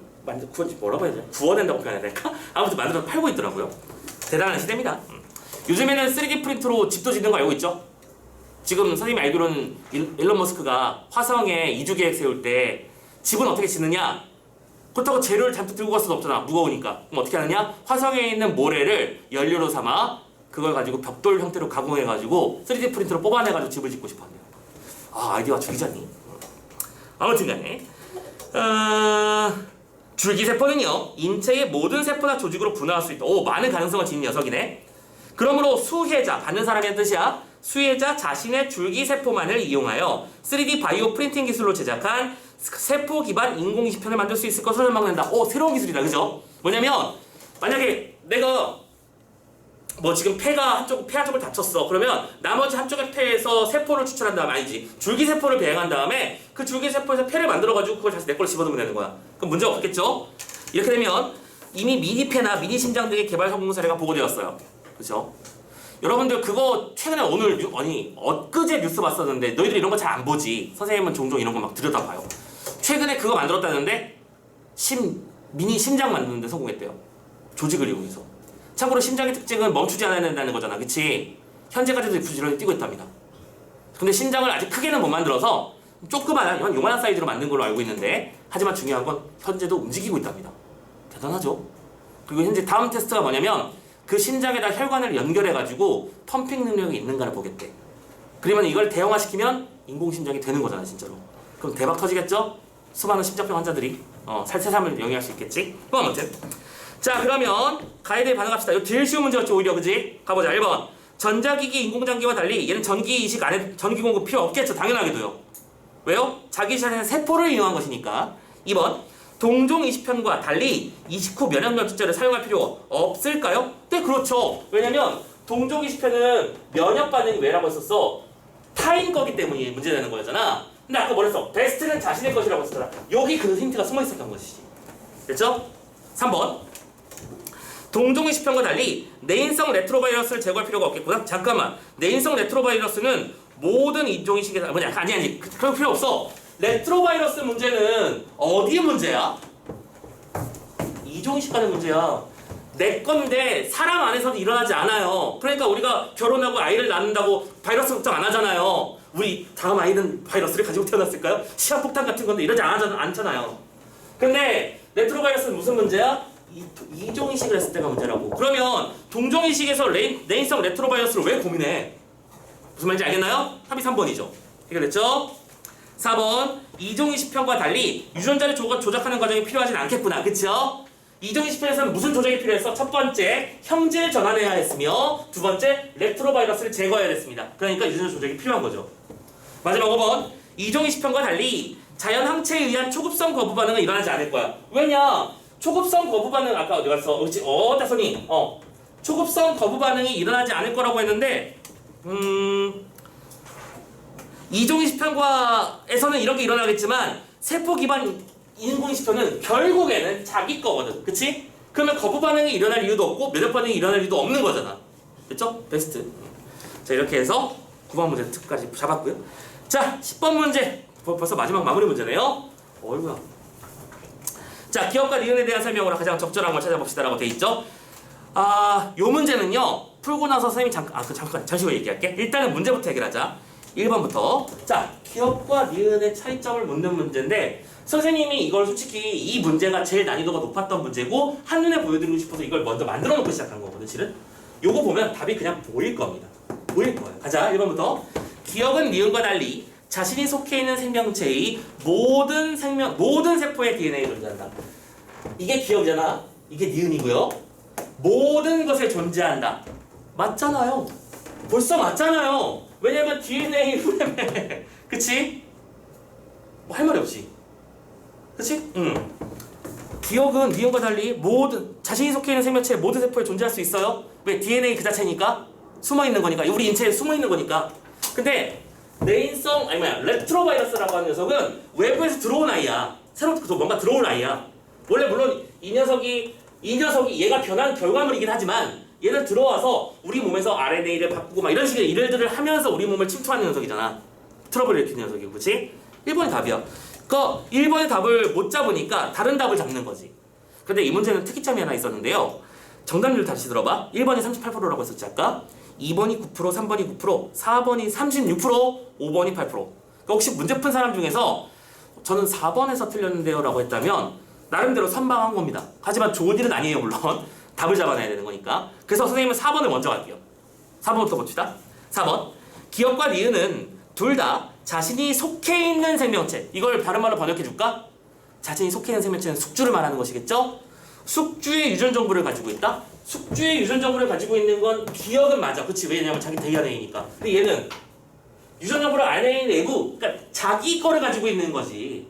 A: 뭐라고 해야 되나? 구워낸다고 표현해야 될까? 아무튼 만들어서 팔고 있더라고요. 대단한 시대입니다. 요즘에는 3D 프린터로 집도 짓는 거 알고 있죠? 지금 선생님이 알기로는 일론 머스크가 화성에 이주 계획 세울 때 집은 어떻게 짓느냐? 그렇다고 재료를 잔뜩 들고 갈 수도 없잖아. 무거우니까. 그럼 어떻게 하느냐? 화성에 있는 모래를 연료로 삼아 그걸 가지고 벽돌 형태로 가공해가지고 3D 프린터로 뽑아내가지고 집을 짓고 싶어 한대요. 아, 아이디어가 죽이잖니. 아무튼 간에 줄기세포는요, 인체의 모든 세포나 조직으로 분화할 수 있다. 오, 많은 가능성을 지닌 녀석이네. 그러므로 수혜자, 받는 사람의 뜻이야. 수혜자 자신의 줄기세포만을 이용하여 3D 바이오 프린팅 기술로 제작한 세포 기반 인공지편을 만들 수 있을 것을 전망된다. 오, 새로운 기술이다. 그죠? 뭐냐면 만약에 내가 뭐 지금 폐 한쪽을 다쳤어. 그러면 나머지 한쪽의 폐에서 세포를 추출한 다음에, 아니지, 줄기세포를 배양한 다음에 그 줄기세포에서 폐를 만들어가지고 그걸 다시 내 걸로 집어넣으면 되는 거야. 그럼 문제가 없겠죠? 이렇게 되면 이미 미니폐나 미니심장 등의 개발 성공 사례가 보고되었어요. 그죠? 여러분들 그거 최근에 엊그제 뉴스 봤었는데 너희들 이런 거 잘 안 보지. 선생님은 종종 이런 거 막 들여다봐요. 최근에 그거 만들었다는데 미니 심장 만드는데 성공했대요. 조직을 이용해서. 참고로 심장의 특징은 멈추지 않아야 된다는 거잖아. 그치? 현재까지도 부지런히 뛰고 있답니다. 근데 심장을 아직 크게는 못 만들어서 조그마한, 요만한 사이즈로 만든 걸로 알고 있는데, 하지만 중요한 건 현재도 움직이고 있답니다. 대단하죠? 그리고 현재 다음 테스트가 뭐냐면 그 심장에다 혈관을 연결해가지고 펌핑 능력이 있는가를 보겠대. 그러면 이걸 대형화시키면 인공심장이 되는 거잖아, 진짜로. 그럼 대박 터지겠죠? 수많은 심장병 환자들이 세상을 영위할 수 있겠지? 그럼 아무튼 자, 그러면 가에 대해 반응합시다. 이거 제일 쉬운 문제였죠, 오히려. 그지? 가보자. 1번. 전자기기 인공장기와 달리 얘는 전기 이식 안에 전기 공급 필요 없겠죠. 당연하게도요. 왜요? 자기 자신의 세포를 이용한 것이니까. 2번. 동종 이식편과 달리 이식 후 면역연체제를 사용할 필요 없을까요? 네, 그렇죠. 왜냐면 동종 이식편은 면역 반응이 왜라고 했었어? 타인 거기 때문에 문제되는 거였잖아. 근데 아까 뭐랬어? 베스트는 자신의 것이라고 했었잖아. 여기 그 힌트가 숨어 있었던 것이지. 됐죠? 3번. 동종 이식편과 달리 내인성 레트로바이러스를 제거할 필요가 없겠구나. 잠깐만. 내인성 레트로바이러스는 모든 인종 이식에서 아니 그럴 필요 없어. 레트로바이러스 문제는 어디의 문제야? 이종 이식하는 문제야. 내 건데 사람 안에서는 일어나지 않아요. 그러니까 우리가 결혼하고 아이를 낳는다고 바이러스 걱정 안 하잖아요. 우리 다음 아이는 바이러스를 가지고 태어났을까요? 시한폭탄 같은 건데 이러지 않잖아요. 근데 레트로바이러스는 무슨 문제야? 이종이식을 했을 때가 문제라고. 그러면 동종이식에서 내인성 레트로바이러스를 왜 고민해? 무슨 말인지 알겠나요? 합의 3번이죠. 해결됐죠? 4번. 이종이식편과 달리 유전자를 조작하는 과정이 필요하진 않겠구나. 그쵸? 이종이식편에서는 무슨 조작이 필요했어? 첫 번째, 형질 전환해야 했으며, 두 번째, 레트로바이러스를 제거해야 됐습니다. 그러니까 유전자 조작이 필요한 거죠. 마지막 5번. 이종이식편과 달리 자연 항체에 의한 초급성 거부 반응은 일어나지 않을 거야. 왜냐? 초급성 거부 반응, 아까 어디 갔어? 다선이. 초급성 거부 반응이 일어나지 않을 거라고 했는데, 이종익식편과에서는 이런 게 일어나겠지만 세포 기반 인공식편은 결국에는 자기 거거든. 그치? 그러면 거부 반응이 일어날 이유도 없고 면역 반응이 일어날 이유도 없는 거잖아. 됐죠? 베스트. 자, 이렇게 해서 9번 문제 특까지 잡았고요. 자, 10번 문제. 벌써 마지막 마무리 문제네요. 어이구야. 자, 기업과 니은에 대한 설명으로 가장 적절한 걸 찾아봅시다라고 돼 있죠. 요 문제는요. 풀고 나서 선생님이 잠시만 얘기할게. 일단은 문제부터 해결하자. 1번부터. 자, 기업과 니은의 차이점을 묻는 문제인데 선생님이 이걸 솔직히 이 문제가 제일 난이도가 높았던 문제고 한눈에 보여드리고 싶어서 이걸 먼저 만들어 놓고 시작한 거거든, 실은. 요거 보면 답이 그냥 보일 겁니다. 보일 거예요. 가자, 1번부터. 기업은 니은과 달리 자신이 속해 있는 생명체의 모든 세포의 DNA를 존재한다. 이게 기업이잖아. 이게 니은이고요. 모든 것에 존재한다. 맞잖아요. 벌써 맞잖아요. 왜냐면 DNA 후렴에 그치? 뭐 할 말이 없지. 그치? 기억은 니은과 달리 자신이 속해 있는 생명체의 모든 세포에 존재할 수 있어요. 왜? DNA 그 자체니까 숨어 있는 거니까. 우리 인체에 숨어 있는 거니까. 근데 레트로바이러스라고 하는 녀석은 외부에서 들어온 아이야. 새로 뭔가 들어온 아이야. 원래 물론 이 녀석이 얘가 변한 결과물이긴 하지만 얘는 들어와서 우리 몸에서 RNA를 바꾸고 막 이런 식의 일들을 하면서 우리 몸을 침투하는 녀석이잖아. 트러블을 일으키는 녀석이고, 그치? 1번이 답이야. 그러니까 1번의 답을 못 잡으니까 다른 답을 잡는 거지. 근데 이 문제는 특이점이 하나 있었는데요. 정답률 다시 들어봐. 1번이 38%라고 했었지 아까. 2번이 9%, 3번이 9%, 4번이 36%, 5번이 8%. 그러니까 혹시 문제 푼 사람 중에서 저는 4번에서 틀렸는데요 라고 했다면 나름대로 선방한 겁니다. 하지만 좋은 일은 아니에요, 물론. 답을 잡아내야 되는 거니까. 그래서 선생님은 4번을 먼저 갈게요. 4번부터 봅시다. 4번. 기업과 니은은 둘 다 자신이 속해 있는 생명체. 이걸 다른 말로 번역해 줄까? 자신이 속해 있는 생명체는 숙주를 말하는 것이겠죠? 숙주의 유전 정보를 가지고 있다? 숙주의 유전 정보를 가지고 있는 건 기억은 맞아. 그치? 왜냐면 자기 DNA니까. 근데 얘는 유전 정보를 RNA 내부, 그러니까 자기 거를 가지고 있는 거지.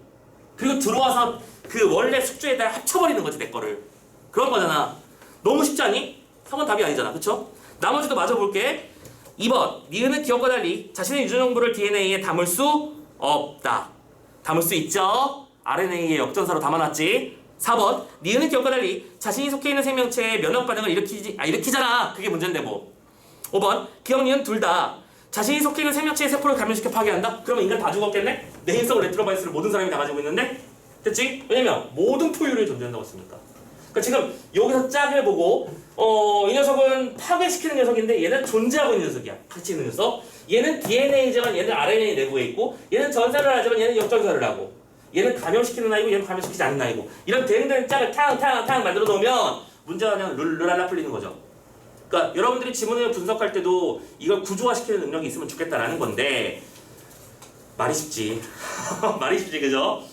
A: 그리고 들어와서 그 원래 숙주에다 합쳐버리는 거지, 내 거를. 그런 거잖아. 너무 쉽지 않니? 3번 답이 아니잖아. 그쵸? 나머지도 맞아볼게. 2번. 니은은 기업과 달리 자신의 유전 정보를 DNA에 담을 수 없다. 담을 수 있죠? RNA에 역전사로 담아놨지. 4번. 니은은 기업과 달리 자신이 속해 있는 생명체의 면역 반응을 일으키잖아. 그게 문제인데 뭐. 5번. 기업, 니은 둘 다 자신이 속해 있는 생명체의 세포를 감염시켜 파괴한다? 그러면 인간 다 죽었겠네? 내인성 레트로바이러스를 모든 사람이 다 가지고 있는데? 됐지? 왜냐면 모든 포유류에 존재한다고 했으니까. 그러니까 지금 여기서 짝을 보고 이 녀석은 파괴시키는 녀석인데 얘는 존재하고 있는 녀석이야. 같이 있는 녀석. 얘는 DNA지만 얘는 RNA 내부에 있고 얘는 전사를 하지만 얘는 역전사를 하고 얘는 감염시키는 아이고 얘는 감염시키지 않는 아이고 이런 대응되는 짝을 탕 만들어 놓으면 문제가 그냥 룰랄라 풀리는 거죠. 그러니까 여러분들이 지문을 분석할 때도 이걸 구조화시키는 능력이 있으면 좋겠다라는 건데 말이 쉽지. 말이 쉽지, 그죠?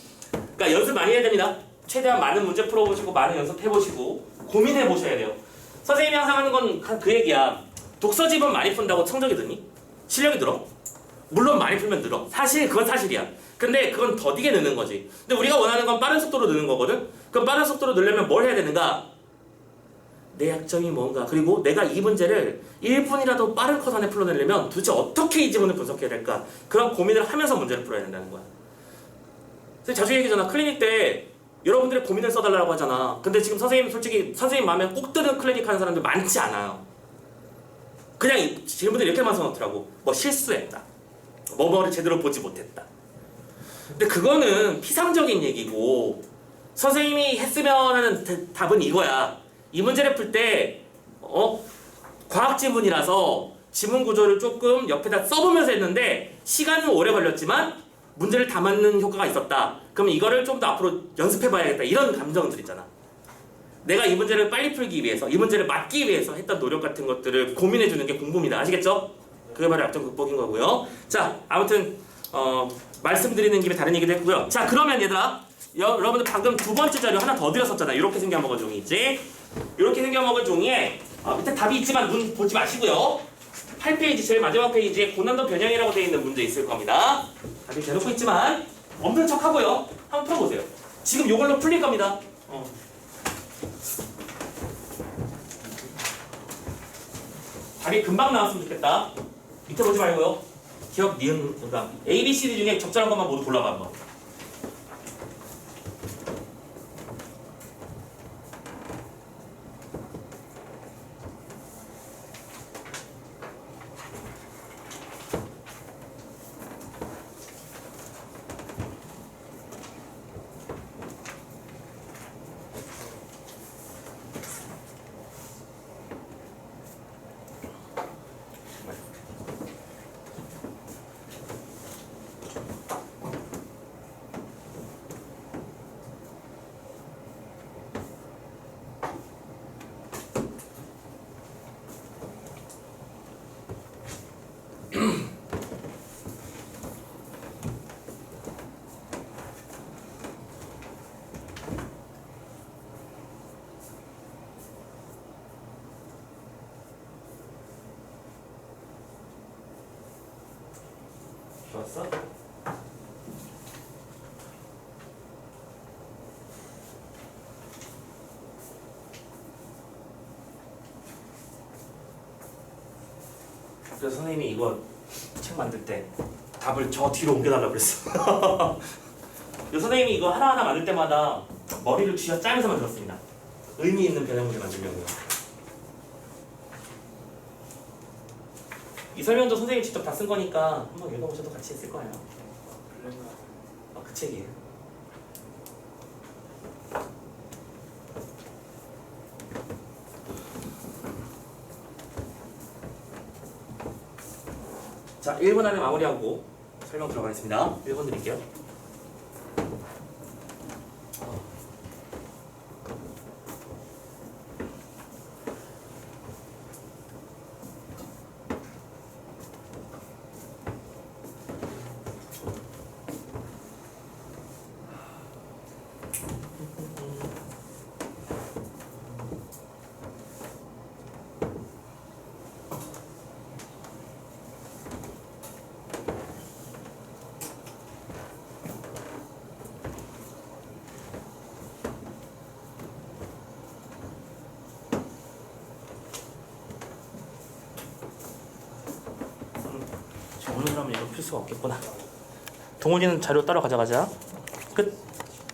A: 그러니까 연습 많이 해야 됩니다. 최대한 많은 문제 풀어보시고 많은 연습해보시고 고민해보셔야 돼요. 선생님이 항상 하는 건 그 얘기야. 독서집은 많이 푼다고 성적이 드니? 실력이 늘어? 물론 많이 풀면 늘어. 사실 그건 사실이야. 근데 그건 더디게 느는 거지. 근데 우리가 원하는 건 빠른 속도로 느는 거거든? 그럼 빠른 속도로 늘려면 뭘 해야 되는가? 내 약점이 뭔가, 그리고 내가 이 문제를 1분이라도 빠른 컷 안에 풀어내려면 도대체 어떻게 이 지문을 분석해야 될까? 그런 고민을 하면서 문제를 풀어야 된다는 거야. 자주 얘기하잖아. 클리닉 때 여러분들의 고민을 써달라고 하잖아. 근데 지금 솔직히 선생님 마음에 꼭 드는 클리닉 하는 사람들 많지 않아요. 그냥 질문들 이렇게만 써놓더라고. 뭐 실수했다. 뭐뭐를 제대로 보지 못했다. 근데 그거는 피상적인 얘기고 선생님이 했으면 하는 답은 이거야. 이 문제를 풀 때 과학 지문이라서 지문 구조를 조금 옆에다 써보면서 했는데 시간은 오래 걸렸지만 문제를 담는 효과가 있었다. 그러면 이거를 좀 더 앞으로 연습해봐야겠다. 이런 감정들 있잖아. 내가 이 문제를 빨리 풀기 위해서, 이 문제를 맞기 위해서 했던 노력 같은 것들을 고민해주는 게 공부입니다. 아시겠죠? 그게 바로 약점 극복인 거고요. 자, 아무튼 말씀드리는 김에 다른 얘기도 했고요. 자, 그러면 얘들아, 여러분들 방금 두 번째 자료 하나 더 드렸었잖아. 이렇게 생겨먹은 종이 있지? 이렇게 생겨먹은 종이에 밑에 답이 있지만 눈 보지 마시고요. 8페이지 제일 마지막 페이지에 고난도 변형이라고 되어 있는 문제 있을 겁니다. 답이 대놓고 있지만 없는 척 하고요. 한번 풀어보세요. 지금 이걸로 풀릴 겁니다. 답이 금방 나왔으면 좋겠다. 밑에 보지 말고요. 기억, 니은, 그러니까 A, B, C, D 중에 적절한 것만 모두 골라봐 한번. 좋았어? 그래서 선생님이 이거 책 만들 때 답을 저 뒤로 옮겨달라고 그랬어. 선생님이 이거 하나하나 만들 때마다 머리를 쥐어 짜면서 만들었습니다. 의미 있는 변형문을 만들려고요. 이 설명도 선생님이 직접 다 쓴 거니까 한번 읽어보셔도 같이 했을 거예요. 그 책이에요. 자, 1분 안에 마무리하고 설명 들어가겠습니다. 1분 드릴게요. 오늘 그러면 이거 필 수가 없겠구나. 동훈이는 자료 따로 가져가자. 끝.